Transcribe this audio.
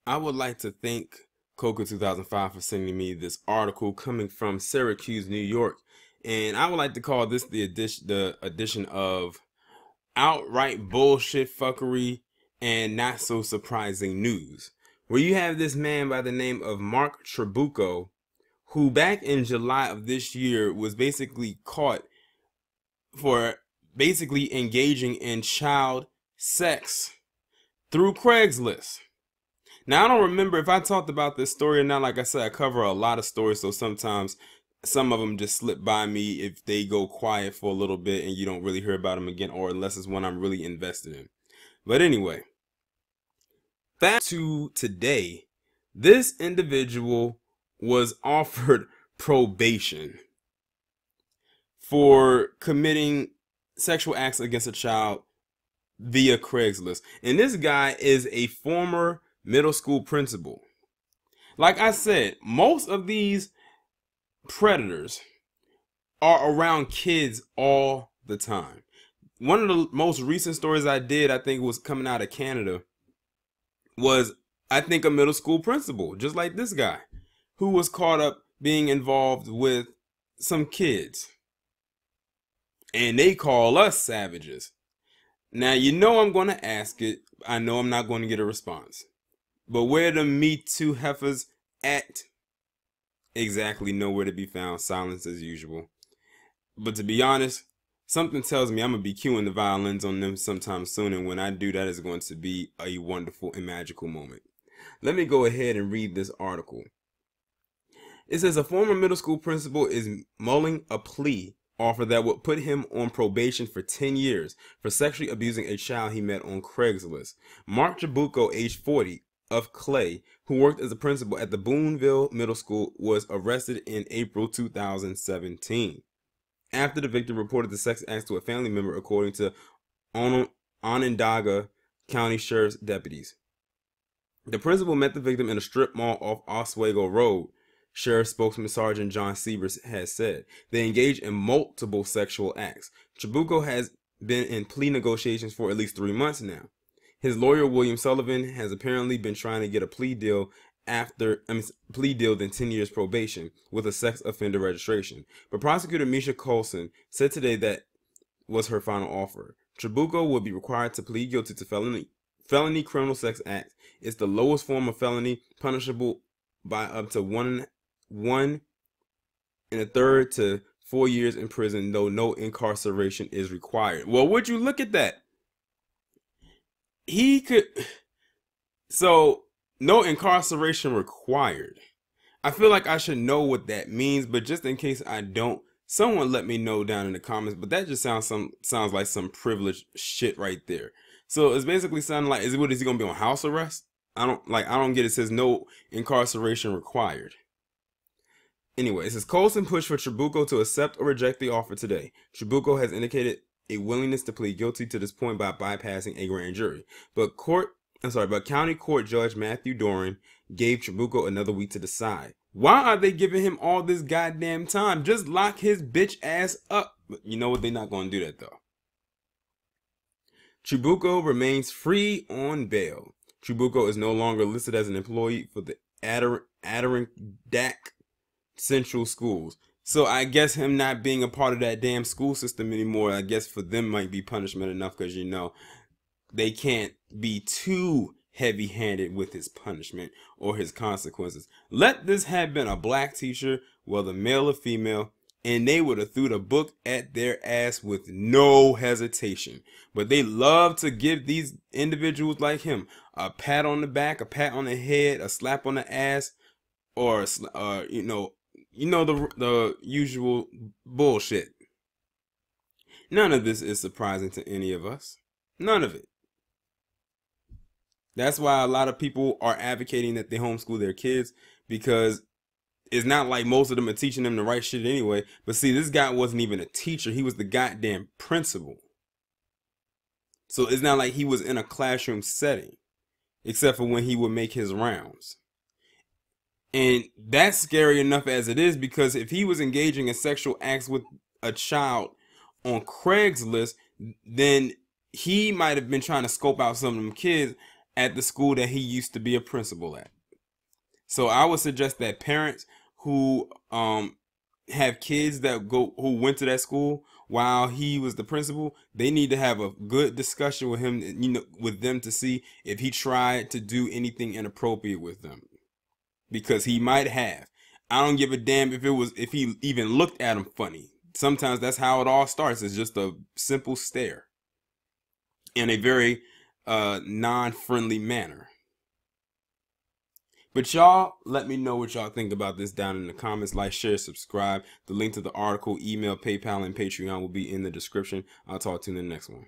I would like to thank Coca 2005 for sending me this article coming from Syracuse, New York. And I would like to call this the edition of outright bullshit fuckery and not so surprising news. Where you have this man by the name of Mark Trabucco, who back in July of this year was basically caught for basically engaging in child sex through Craigslist. Now, I don't remember if I talked about this story or not. Like I said, I cover a lot of stories, so sometimes some of them just slip by me if they go quiet for a little bit and you don't really hear about them again, or unless it's one I'm really invested in. But anyway, back to today. This individual was offered probation for committing sexual acts against a child via Craigslist. And this guy is a former middle school principal. Like I said, most of these predators are around kids all the time. One of the most recent stories I did, I think was coming out of Canada, was I think a middle school principal, just like this guy, who was caught up being involved with some kids. And they call us savages. Now, you know I'm going to ask it. I know I'm not going to get a response. But where the Me Too heifers at? Exactly nowhere to be found. Silence as usual. But to be honest, something tells me I'm going to be cueing the violins on them sometime soon. And when I do, that is going to be a wonderful and magical moment. Let me go ahead and read this article. It says a former middle school principal is mulling a plea offer that would put him on probation for 10 years for sexually abusing a child he met on Craigslist. Mark Trabucco, age 40, of Clay, who worked as a principal at the Boonville Middle School, was arrested in April 2017 after the victim reported the sex acts to a family member, according to Onondaga County Sheriff's deputies. The principal met the victim in a strip mall off Oswego Road. Sheriff spokesman Sergeant John Sievers has said they engaged in multiple sexual acts. Trabucco has been in plea negotiations for at least 3 months now. His lawyer, William Sullivan, has apparently been trying to get a plea deal than 10 years probation with a sex offender registration. But prosecutor Misha Colson said today that was her final offer. Trabucco will be required to plead guilty to felony criminal sex act. It's the lowest form of felony, punishable by up to 1 1/3 to 4 years in prison, though no incarceration is required. Well, would you look at that? So no incarceration required. I feel like I should know what that means, but just in case I don't, someone let me know down in the comments. But that just sounds like some privileged shit right there. So it's basically sounding like, is he gonna be on house arrest? I don't get it. It says no incarceration required. Anyway, it says Colson pushed for Trabucco to accept or reject the offer today. Trabucco has indicated a willingness to plead guilty to this point by bypassing a grand jury. But County Court Judge Matthew Doran gave Trabucco another week to decide. Why are they giving him all this goddamn time? Just lock his bitch ass up. But you know what? They're not going to do that though. Trabucco remains free on bail. Trabucco is no longer listed as an employee for the Adirondack Central Schools. So I guess him not being a part of that damn school system anymore, I guess for them might be punishment enough, because you know they can't be too heavy-handed with his punishment or his consequences. Let this have been a black teacher, whether male or female, and they would have threw the book at their ass with no hesitation. But they love to give these individuals like him a pat on the back, a pat on the head, a slap on the ass, or the usual bullshit. None of this is surprising to any of us. None of it. That's why a lot of people are advocating that they homeschool their kids, because it's not like most of them are teaching them the right shit anyway. But see, this guy wasn't even a teacher. He was the goddamn principal. So it's not like he was in a classroom setting, except for when he would make his rounds. And that's scary enough as it is, because if he was engaging in sexual acts with a child on Craigslist, then he might have been trying to scope out some of them kids at the school that he used to be a principal at. So I would suggest that parents who have kids who went to that school while he was the principal, they need to have a good discussion with him, with them, to see if he tried to do anything inappropriate with them, because he might have. I don't give a damn if he even looked at him funny. Sometimes that's how it all starts. It's just a simple stare in a very non-friendly manner. But y'all, let me know what y'all think about this down in the comments. Like, share, subscribe. The link to the article, email, PayPal, and Patreon will be in the description. I'll talk to you in the next one.